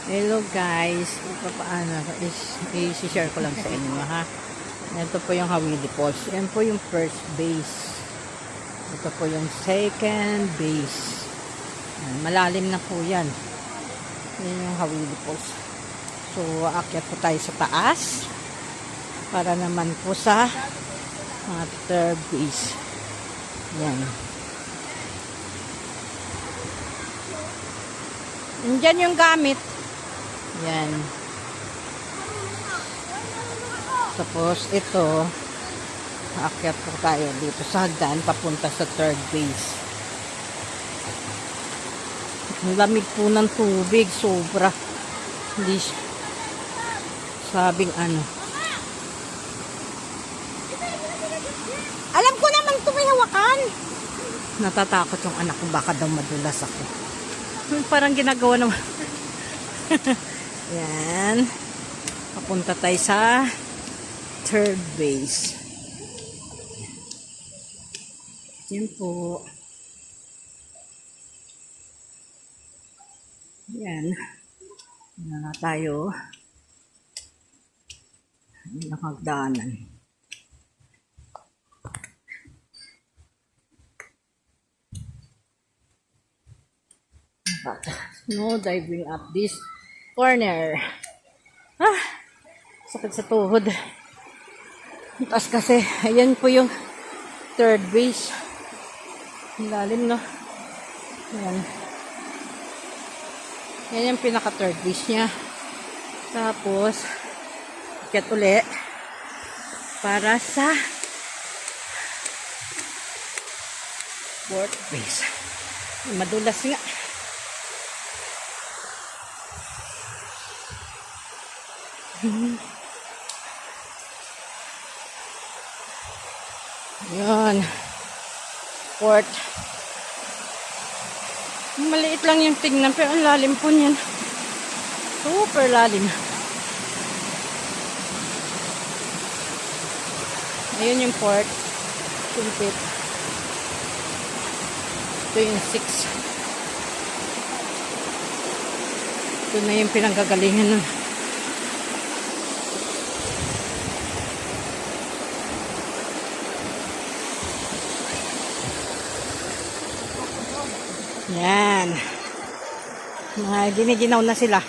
Hello guys, paano i-share ko lang sa inyo ha. Ito po yung Hawili Post. Yan po yung first base. Ito po yung second base. Malalim na po yan. Yan yung Hawili Post. So, aakyat po tayo sa taas para naman po sa third base. Yan. Diyan yung gamit. Yan. Tapos ito, aakyat po tayo dito sa hagdan papunta sa third base. Ang lamig po ng tubig, sobra. Hindi sabing ano. Alam ko naman ito may hawakan. Natatakot yung anak ko, baka daw madulas ako. Parang ginagawa naman. Yan. Papunta tayo sa third base. Yan po. Yan. Yan na tayo. Yan ang hagdanan. No diving up this corner. Sakit sa tuhod. Taas kasi. Ayan po yung third base. Lalim, no? Ayan. Yan yung pinaka third base niya. Tapos, ikat uli para sa fourth base. Madulas nga. Yan. Fourth. Maliit lang yung tingnan pero ang lalim po niyan. Super lalim. Ayun yung fourth. Yung fifth. Ito yung sixth. Ito na yung pinanggagalingan nun. Yan. Giniginaw na sila.